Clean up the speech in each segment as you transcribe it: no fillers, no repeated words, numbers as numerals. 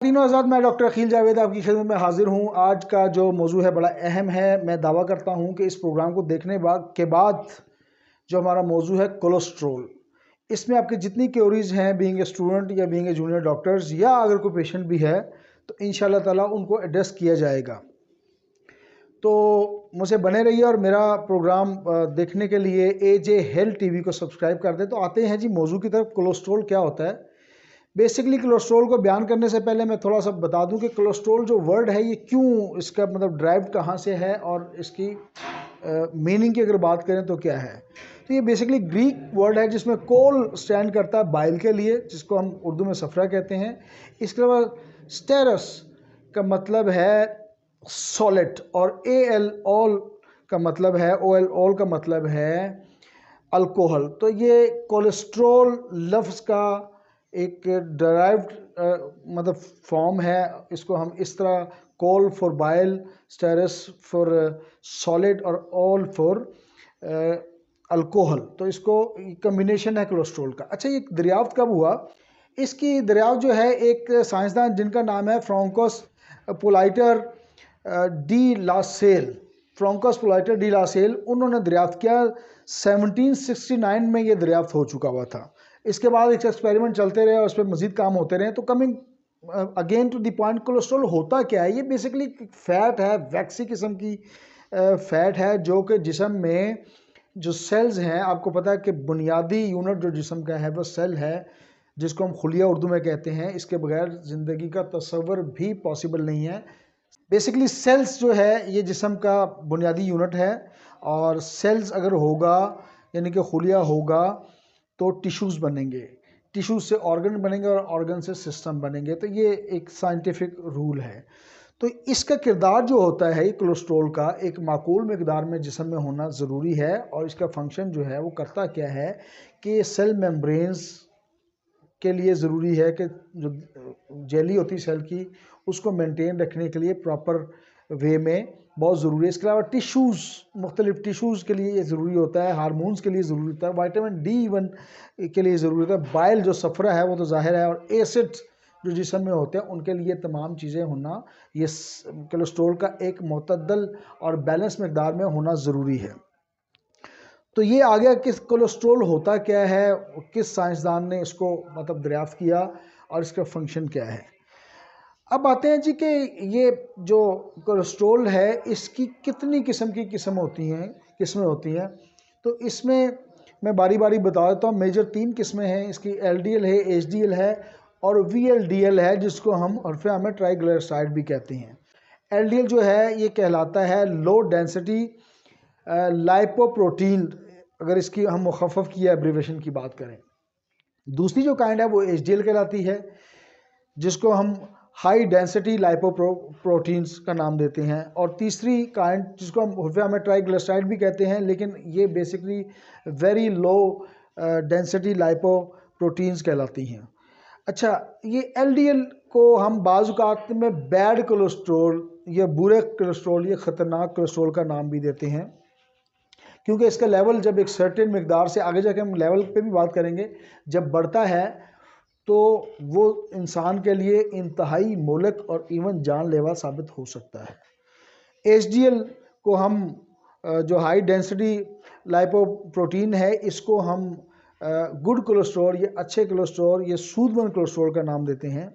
तीनों आज़ाद, मैं डॉक्टर अकील जावेद आपकी खिदमत में हाजिर हूँ। आज का जो मौजू है बड़ा अहम है। मैं दावा करता हूँ कि इस प्रोग्राम को देखने के बाद जो हमारा मौजू है कोलेस्ट्रोल, इसमें आपकी जितनी क्योरीज हैं बीइंग ए स्टूडेंट या बीइंग ए जूनियर डॉक्टर्स, या अगर कोई पेशेंट भी है तो इंशाल्लाह ताला उनको एड्रेस किया जाएगा। तो मुझे बने रहिए और मेरा प्रोग्राम देखने के लिए AJ हेल्थ TV को सब्सक्राइब कर दें। तो आते हैं जी मौजू की तरफ। कोलेस्ट्रोल क्या होता है? बेसिकली कोलेस्ट्रोल को बयान करने से पहले मैं थोड़ा सा बता दूं कि कोलेस्ट्रोल जो वर्ड है ये क्यों, इसका मतलब ड्राइव कहाँ से है और इसकी मीनिंग की अगर बात करें तो क्या है। तो ये बेसिकली ग्रीक वर्ड है जिसमें कोल स्टैंड करता है बाइल के लिए, जिसको हम उर्दू में सफ़रा कहते हैं। इसके अलावा स्टेरस का मतलब है सॉलिड, और AL ऑल का मतलब है, OL ऑल का मतलब है अल्कोहल। तो ये कोलेस्ट्रोल लफ्ज़ का एक डराइव्ड मतलब फॉर्म है। इसको हम इस तरह कोल फॉर बाइल, स्टेरस फॉर सॉलिड और ऑल फॉर अल्कोहल, तो इसको कम्बिनेशन है कोलेस्ट्रोल का। अच्छा, ये दरियाफ्त कब हुआ? इसकी दरियाफ्त जो है एक साइंसदान जिनका नाम है फ्रांकोस पोलाइटर डी लासेल, उन्होंने दरियाफ्त किया। 1769 में ये दरियाफ्त हो चुका हुआ था। इसके बाद एक एक्सपेरिमेंट चलते रहे और उस पर मज़ीद काम होते रहे। तो coming again to the point, cholesterol होता क्या है? ये बेसिकली फैट है, वैक्सी किस्म की फैट है जो कि जिस्म में जो सेल्स हैं, आपको पता है कि बुनियादी यूनिट जो जिस्म का है वो सेल है, जिसको हम खुलिया उर्दू में कहते हैं। इसके बगैर ज़िंदगी का तस्वर भी पॉसिबल नहीं है। बेसिकली सेल्स जो है ये जिस्म का बुनियादी यूनिट है, और सेल्स अगर होगा यानी कि खुलिया होगा तो टिश्यूज़ बनेंगे, टिश्यूज से ऑर्गन बनेंगे और ऑर्गन से सिस्टम बनेंगे। तो ये एक साइंटिफिक रूल है। तो इसका किरदार जो होता है कोलेस्ट्रोल का, एक माकूल मकदार में जिस्म में होना ज़रूरी है। और इसका फंक्शन जो है वो करता क्या है कि सेल मेम्ब्रेन्स के लिए ज़रूरी है कि जो जेली होती है सेल की, उसको मेंटेन रखने के लिए प्रॉपर वे में बहुत ज़रूरी है। इसके अलावा टिश्यूज़, मुख्तलिफ टिश्यूज़ के लिए ये ज़रूरी होता है, हार्मोन्स के लिए ज़रूरी होता है, विटामिन D इवन के लिए ज़रूरी होता है, बाइल जो सफ़रा है वो तो ज़ाहिर है, और एसिड जो जिस्म में होते हैं उनके लिए तमाम चीज़ें होना, ये कोलेस्ट्रोल का एक मुतदल और बैलेंस मकदार में होना ज़रूरी है। तो ये आ गया कि कोलेस्ट्रोल होता क्या है, किस साइंसदान ने इसको मतलब दरियाफ्त किया और इसका फंक्शन क्या है। अब आते हैं जी कि ये जो कोलेस्ट्रोल है इसकी कितनी किस्में होती हैं। तो इसमें मैं बारी बारी बता देता हूँ। मेजर 3 किस्में हैं इसकी। LDL है, HDL है और VLDL है, जिसको हम हरफे में ट्राइग्लिसराइड भी कहते हैं। LDL जो है ये कहलाता है लो डेंसिटी लाइपोप्रोटीन, अगर इसकी हम मुखफ़फ़ की एब्रीवेशन की बात करें। दूसरी जो काइंड है वो HDL कहलाती है, जिसको हम हाई डेंसिटी लाइपोप्रोटीन्स का नाम देते हैं। और तीसरी काइंड जिसको हम हरफे में ट्राइग्लिसराइड भी कहते हैं, लेकिन ये basically very low density lipoproteins कहलाती हैं। अच्छा, ये LDL को हम बाज़ औक़ात में बैड कोलेस्ट्रोल या बुरे कोलेस्ट्रोल या ख़तरनाक कोलेस्ट्रोल का नाम भी देते हैं, क्योंकि इसका लेवल जब एक सर्टेन मकदार से, आगे जाके हम लेवल पे भी बात करेंगे, जब बढ़ता है तो वो इंसान के लिए इंतहाई मोहलक और इवन जानलेवा साबित हो सकता है। HDL को हम जो हाई डेंसिटी लाइपोप्रोटीन है, इसको हम गुड कोलेस्ट्रॉल या अच्छे कोलेस्ट्रॉल या सूदमंद कोलेस्ट्रॉल का नाम देते हैं।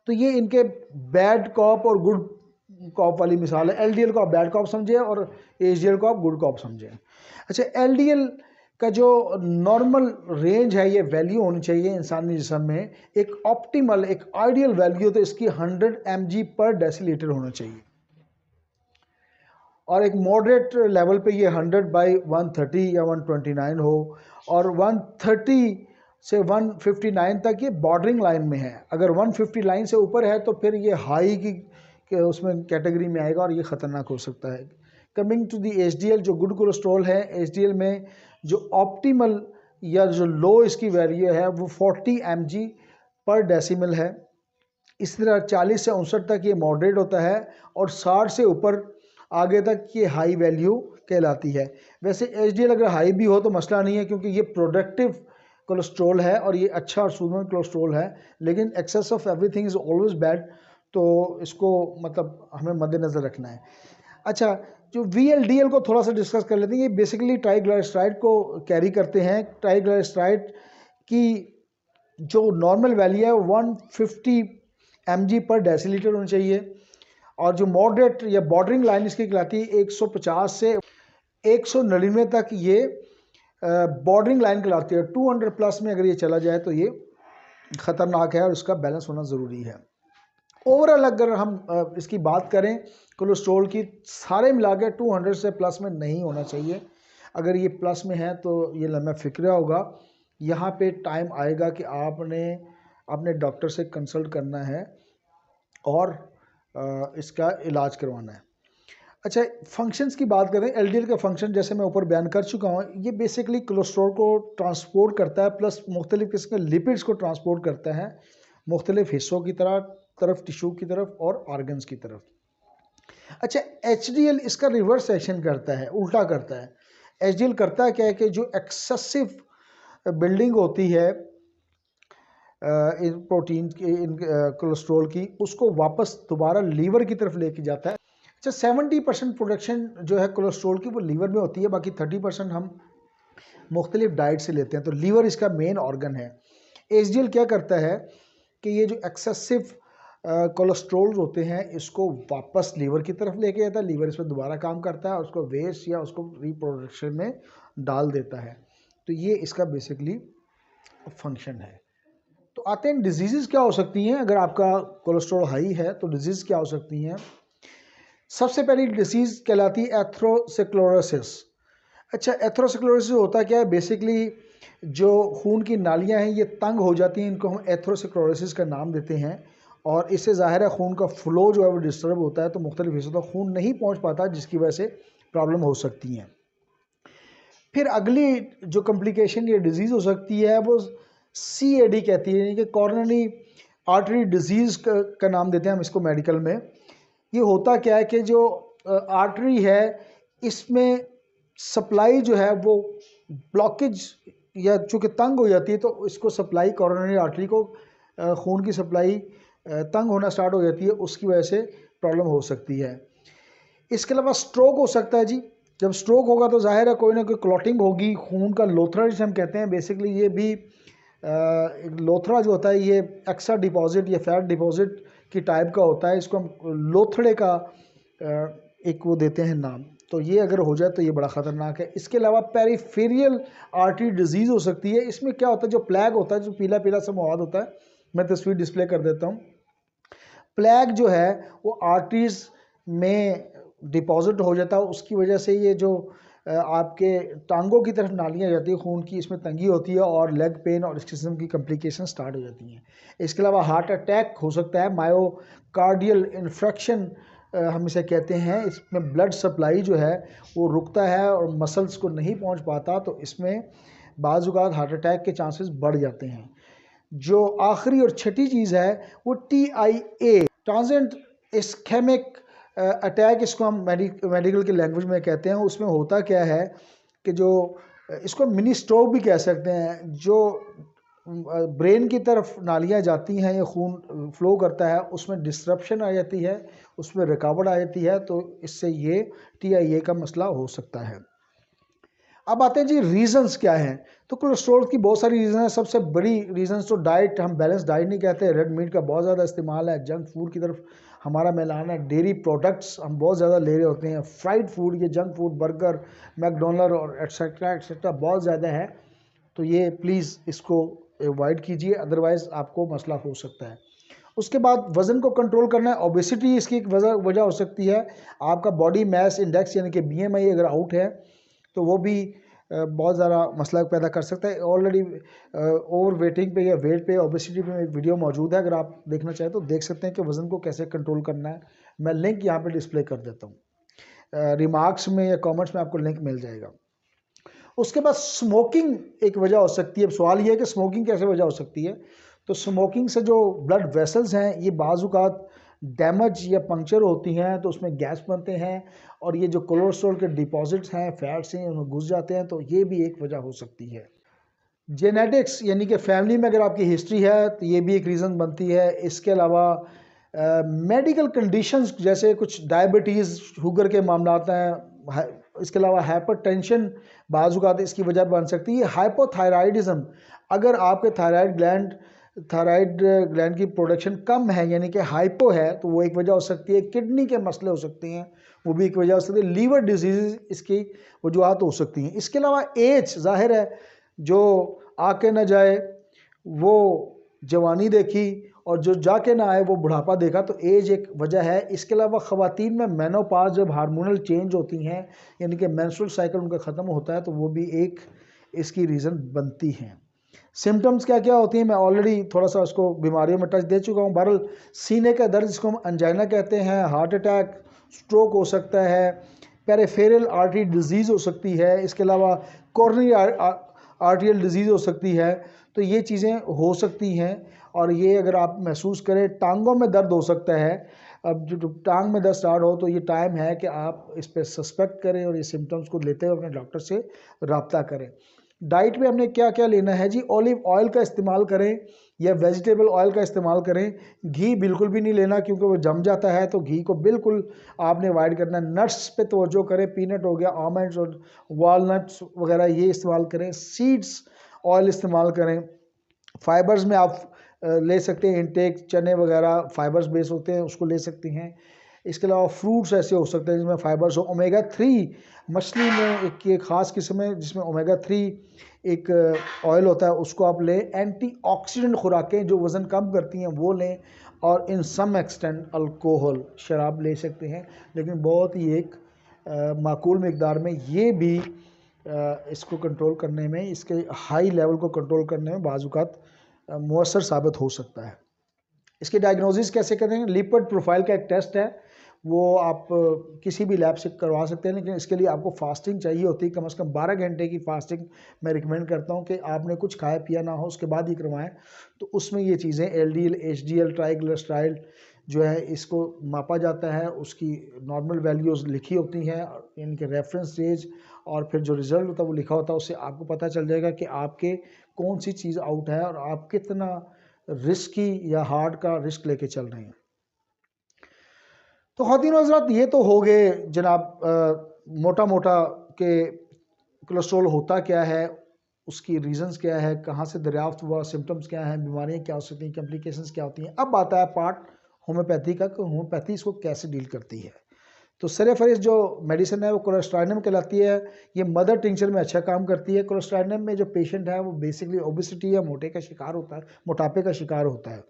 तो ये इनके बैड कॉप और गुड कॉप वाली मिसाल है। LDL को आप बैड कॉप समझें और HDL को आप गुड कॉप समझें। अच्छा, LDL का जो नॉर्मल रेंज है, ये वैल्यू होनी चाहिए इंसानी जिस्म में, एक ऑप्टिमल, एक आइडियल वैल्यू तो इसकी 100 mg पर डेसीलीटर होना चाहिए, और एक मॉडरेट लेवल पे ये 100/130 या 129 हो, और 130 से 159 तक ये बॉर्डरिंग लाइन में है। अगर 150 लाइन से ऊपर है तो फिर ये हाई की उसमें कैटेगरी में आएगा और ये ख़तरनाक हो सकता है। कमिंग टू दी HDL, जो गुड कोलेस्ट्रॉल है, HDL में जो ऑप्टिमल या जो लो इसकी वैल्यू है वो 40 mg पर डेसिमल है। इस तरह 40 से 59 तक ये मॉडरेट होता है, और 60 से ऊपर आगे तक ये हाई वैल्यू कहलाती है। वैसे HDL अगर हाई भी हो तो मसला नहीं है, क्योंकि ये प्रोडक्टिव कोलेस्ट्रॉल है और ये अच्छा और सूदेबल कोलेस्ट्रॉल है, लेकिन excess of everything is always bad, तो इसको मतलब हमें मद्देनज़र रखना है। अच्छा, जो VLDL को थोड़ा सा डिस्कस कर लेते हैं। ये बेसिकली ट्राइग्लिसराइड को कैरी करते हैं। ट्राइग्लिसराइड की जो नॉर्मल वैल्यू है 150 mg पर डेसीलीटर होनी चाहिए, और जो मॉडरेट या बॉर्डरिंग लाइन इसकी कहलाती है 150 से 199 तक, ये बॉर्डरिंग लाइन कहलाती है। 200 प्लस में अगर ये चला जाए तो ये ख़तरनाक है और इसका बैलेंस होना ज़रूरी है। ओवरऑल अगर हम इसकी बात करें कोलेस्ट्रॉल की, सारे मिला के 200 से प्लस में नहीं होना चाहिए। अगर ये प्लस में है तो ये लम्हा फ़िक्र होगा। यहाँ पे टाइम आएगा कि आपने अपने डॉक्टर से कंसल्ट करना है और इसका इलाज करवाना है। अच्छा, फंक्शंस की बात करें। LDL का फंक्शन जैसे मैं ऊपर बयान कर चुका हूँ, ये बेसिकली कोलेस्ट्रॉल को ट्रांसपोर्ट करता है, प्लस मुख्तलिफ किस्म के लिपिड्स को ट्रांसपोर्ट करता है मुख्तलिफ हिस्सों की तरफ, टिश्यू की तरफ और ऑर्गन्स की तरफ। अच्छा, HDL इसका रिवर्स एक्शन करता है, उल्टा करता है। HDL करता है क्या है कि जो एक्सेसिव बिल्डिंग होती है इन प्रोटीन की, इन कोलेस्ट्रॉल की, उसको वापस दोबारा लीवर की तरफ लेके जाता है। अच्छा, 70% प्रोडक्शन जो है कोलेस्ट्रॉल की वो लीवर में होती है, बाकी 30% हम मुख्तलिफ डाइट से लेते हैं, तो लीवर इसका मेन ऑर्गन है। HDL क्या करता है कि ये जो एक्सेसिव कोलेस्ट्रॉल होते हैं इसको वापस लीवर की तरफ लेके जाता है, लीवर इस पर दोबारा काम करता है और उसको वेस्ट या उसको रिप्रोडक्शन में डाल देता है। तो ये इसका बेसिकली फंक्शन है। तो आते हैं डिजीज़ क्या हो सकती हैं। अगर आपका कोलेस्ट्रॉल हाई है तो डिजीज़ क्या हो सकती हैं। सबसे पहली डिसीज़ कहलाती है एथेरोस्क्लेरोसिस। अच्छा, एथेरोस्क्लेरोसिस होता क्या है, बेसिकली जो खून की नालियां हैं ये तंग हो जाती हैं, इनको हम एथेरोस्क्लेरोसिस का नाम देते हैं, और इससे ज़ाहिर है खून का फ्लो जो है वो डिस्टर्ब होता है, तो मुख्तलिफ हिस्सों तक खून नहीं पहुंच पाता, जिसकी वजह से प्रॉब्लम हो सकती हैं। फिर अगली जो कॉम्प्लिकेशन या डिजीज़ हो सकती है वो CAD कहती है, यानी कि कॉरोनरी आर्टरी डिजीज़ का नाम देते हैं हम इसको मेडिकल में। ये होता क्या है कि जो आर्टरी है इसमें सप्लाई जो है वो ब्लॉकेज या चूँकि तंग हो जाती है, तो इसको सप्लाई कॉरोनरी आर्टरी को खून की सप्लाई तंग होना स्टार्ट हो जाती है, उसकी वजह से प्रॉब्लम हो सकती है। इसके अलावा स्ट्रोक हो सकता है जी। जब स्ट्रोक होगा तो जाहिर है कोई ना कोई क्लॉटिंग होगी, खून का लोथरा जिसे हम कहते हैं, बेसिकली ये भी लोथरा जो होता है ये एक्स्ट्रा डिपॉजिट या फैट डिपॉजिट की टाइप का होता है, इसको हम लोथड़े का एक वो देते हैं नाम। तो ये अगर हो जाए तो ये बड़ा ख़तरनाक है। इसके अलावा पेरिफेरियल आर्टरी डिजीज़ हो सकती है। इसमें क्या होता है, जो प्लैग होता है, जो पीला पीला सा मवाद होता है, मैं तस्वीर डिस्प्ले कर देता हूँ। प्लैग जो है वो आर्टरीज में डिपॉजिट हो जाता है, उसकी वजह से ये जो आपके टांगों की तरफ नालियाँ जाती है खून की, इसमें तंगी होती है और लेग पेन और इस किस्म की कम्प्लिकेशन स्टार्ट हो जाती हैं। इसके अलावा हार्ट अटैक हो सकता है, मायोकार्डियल इन्फेक्शन हम इसे कहते हैं। इसमें ब्लड सप्लाई जो है वो रुकता है और मसल्स को नहीं पहुंच पाता, तो इसमें बाज़ औक़ात हार्ट अटैक के चांसेस बढ़ जाते हैं। जो आखिरी और छठी चीज़ है वो TIA, ट्रांजिएंट इस्केमिक अटैक, इसको हम मेडिकल की लैंग्वेज में कहते हैं। उसमें होता क्या है कि जो इसको मिनी स्ट्रोक भी कह सकते हैं, जो ब्रेन की तरफ नालियाँ जाती हैं या खून फ्लो करता है उसमें डिस्ट्रप्शन आ जाती है, उसमें रुकावट आ जाती है, तो इससे ये TIA का मसला हो सकता है। अब आते हैं जी रीजंस क्या हैं। तो कोलेस्ट्रॉल की बहुत सारी रीज़न है। सबसे बड़ी रीजंस तो डाइट, हम बैलेंस डाइट नहीं कहते, रेड मीट का बहुत ज़्यादा इस्तेमाल है, जंक फूड की तरफ हमारा मैलान है, डेयरी प्रोडक्ट्स हम बहुत ज़्यादा ले रहे होते हैं, फ्राइड फूड, ये जंक फूड, बर्गर, मैकडोनल्ड और एट्सेट्रा बहुत ज़्यादा है। तो ये प्लीज़ इसको अवॉइड कीजिए, अदरवाइज़ आपको मसला हो सकता है। उसके बाद वज़न को कंट्रोल करना है। ओबेसिटी इसकी एक वजह हो सकती है। आपका बॉडी मास इंडेक्स यानी कि BMI अगर आउट है तो वो भी बहुत ज़्यादा मसला पैदा कर सकता है। ऑलरेडी ओवर वेटिंग पे या वेट पे, ओबेसिटी पे एक वीडियो मौजूद है, अगर आप देखना चाहें तो देख सकते हैं कि वज़न को कैसे कंट्रोल करना है। मैं लिंक यहाँ पे डिस्प्ले कर देता हूँ, रिमार्क्स में या कमेंट्स में आपको लिंक मिल जाएगा। उसके बाद स्मोकिंग एक वजह हो सकती है। अब सवाल ये है कि स्मोकिंग कैसे वजह हो सकती है। तो स्मोकिंग से जो ब्लड वेसल्स हैं ये बाज़ औक़ात डैमेज या पंक्चर होती हैं, तो उसमें गैस बनते हैं और ये जो कोलेस्ट्रॉल के डिपॉजिट्स हैं, फैट्स हैं, उनमें घुस जाते हैं, तो ये भी एक वजह हो सकती है। जेनेटिक्स यानी कि फैमिली में अगर आपकी हिस्ट्री है तो ये भी एक रीज़न बनती है। इसके अलावा मेडिकल कंडीशंस जैसे कुछ डायबिटीज़, शुगर के मामलात हैं, इसके अलावा हाइपरटेंशन बाज़ औक़ात इसकी वजह बन सकती है। हाइपोथायराइडिज्म, अगर आपके थायराइड ग्लैंड की प्रोडक्शन कम है यानी कि हाइपो है तो वो एक वजह हो सकती है। किडनी के मसले हो सकते हैं, वो भी एक वजह हो सकती है। लीवर डिजीज़ इसकी वजूहत हो सकती हैं। इसके अलावा एज, जाहिर है जो आके ना जाए वो जवानी देखी और जो जाके ना आए वो बुढ़ापा देखा, तो एज एक वजह है। इसके अलावा ख़वातीन में मेनोपॉज, जब हार्मोनल चेंज होती हैं यानी कि मेंस्ट्रुअल साइकिल उनका ख़त्म होता है, तो वो भी एक इसकी रीज़न बनती हैं। सिम्टम्स क्या क्या होती हैं, मैं ऑलरेडी थोड़ा सा उसको बीमारियों में टच दे चुका हूँ। बहरहाल सीने का दर्द जिसको हम अंजाइना कहते हैं, हार्ट अटैक, स्ट्रोक हो सकता है, पेरिफेरल आर्टरी डिजीज़ हो सकती है, इसके अलावा कोरोनरी आर्टियल डिजीज़ हो सकती है। तो ये चीज़ें हो सकती हैं और ये अगर आप महसूस करें, टांगों में दर्द हो सकता है। अब जो टांग में दर्द स्टार्ट हो तो ये टाइम है कि आप इस पर सस्पेक्ट करें और ये सिम्टम्स को लेते हुए अपने डॉक्टर से रब्ता करें। डाइट में हमने क्या क्या लेना है जी, ऑलिव ऑयल का इस्तेमाल करें या वेजिटेबल ऑयल का इस्तेमाल करें। घी बिल्कुल भी नहीं लेना क्योंकि वो जम जाता है, तो घी को बिल्कुल आपने अवॉइड करना है। नट्स पे तवज्जो करें, पीनट हो गया, आमंड्स और वॉलनट्स वगैरह ये इस्तेमाल करें। सीड्स ऑयल इस्तेमाल करें। फाइबर्स में आप ले सकते हैं इनटेक, चने वगैरह फाइबर्स बेस होते हैं, उसको ले सकते हैं। इसके अलावा फ्रूट्स ऐसे हो सकते हैं जिसमें फाइबर्स हो। ओमेगा 3 मछली में एक ख़ास किस्म है जिसमें ओमेगा 3 एक ऑयल होता है, उसको आप लें। एंटीऑक्सीडेंट खुराकें जो वज़न कम करती हैं वो लें। और इन सम एक्सटेंट अल्कोहल, शराब ले सकते हैं, लेकिन बहुत ही एक माकूल मिकदार में। ये भी इसको कंट्रोल करने में, इसके हाई लेवल को कंट्रोल करने में बाज़ औक़ात मुअस्सर साबित हो सकता है। इसके डायग्नोसिस कैसे करें? लिपिड प्रोफाइल का एक टेस्ट है, वो आप किसी भी लैब से करवा सकते हैं, लेकिन इसके लिए आपको फास्टिंग चाहिए होती है। कम से कम 12 घंटे की फास्टिंग मैं रिकमेंड करता हूँ कि आपने कुछ खाया पिया ना हो, उसके बाद ही करवाएं। तो उसमें ये चीज़ें एलडीएल, एचडीएल, ट्राइग्लिसराइड जो है इसको मापा जाता है, उसकी नॉर्मल वैल्यूज़ लिखी होती हैं, इनके रेफरेंस स्टेज, और फिर जो रिज़ल्ट होता है वो लिखा होता है। उससे आपको पता चल जाएगा कि आपके कौन सी चीज़ आउट है और आप कितना रिस्की या हार्ड का रिस्क लेके चल रहे हैं। तो ख़वातीन और हज़रात, ये तो हो गए जनाब मोटा मोटा कि कोलेस्ट्रॉल होता क्या है, उसकी रीज़न्स क्या है, कहाँ से दरियाफ्त हुआ, सिम्टम्स क्या हैं, बीमारियाँ क्या हो सकती हैं, कॉम्प्लिकेशंस क्या होती हैं। अब आता है पार्ट होम्योपैथी का कि होम्योपैथी इसको कैसे डील करती है। तो सरेफरिस जो मेडिसिन है वो कोलेस्ट्राइनम कहलाती है। ये मदर टिंचर में अच्छा काम करती है। कोलेस्ट्राइनम में जो पेशेंट है वो बेसिकली ओबेसिटी या मोटे का शिकार होता है, मोटापे का शिकार होता है।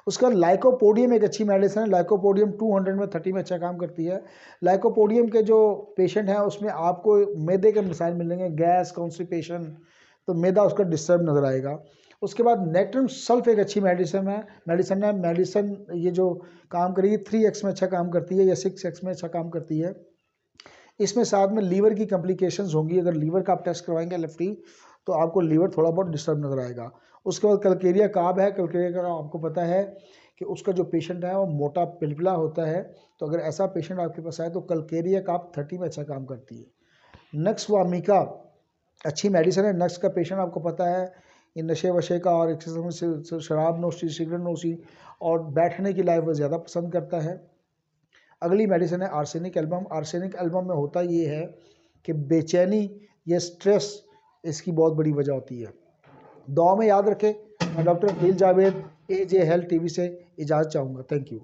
उसका लाइकोपोडियम एक अच्छी मेडिसिन है। लाइकोपोडियम 200 में 30 में अच्छा काम करती है। लाइकोपोडियम के जो पेशेंट हैं उसमें आपको मैदे के मसाइल मिलेंगे, गैस, कॉन्स्टिपेशन, तो मैदा उसका डिस्टर्ब नज़र आएगा। उसके बाद नेट्रम सल्फ एक अच्छी मेडिसिन है। मेडिसिन ये जो काम करेगी 3x में अच्छा काम करती है या 6x में अच्छा काम करती है। इसमें साथ में लीवर की कॉम्प्लिकेशंस होंगी। अगर लीवर का आप टेस्ट करवाएंगे लेफ्टी, तो आपको लीवर थोड़ा बहुत डिस्टर्ब नज़र आएगा। उसके बाद कलकेरिया काब है। कलकेरिया का आपको पता है कि उसका जो पेशेंट है वो मोटा पिलपिला होता है, तो अगर ऐसा पेशेंट आपके पास आए तो कलकेरिया काब 30 में अच्छा काम करती है। नक्स वामिका अच्छी मेडिसिन है। नक्स का पेशेंट आपको पता है ये नशे वशे का और एक्सेस शराब नोशी, सिगरेट नोशी और बैठने की लाइफ वो ज़्यादा पसंद करता है। अगली मेडिसिन है आर्सेनिक एल्बम। आर्सेनिक एल्बम में होता ये है कि बेचैनी या स्ट्रेस इसकी बहुत बड़ी वजह होती है। दुआ में याद रखें। मैं doctor Akeel Javed AJ health TV से इजाज़त चाहूँगा। Thank you.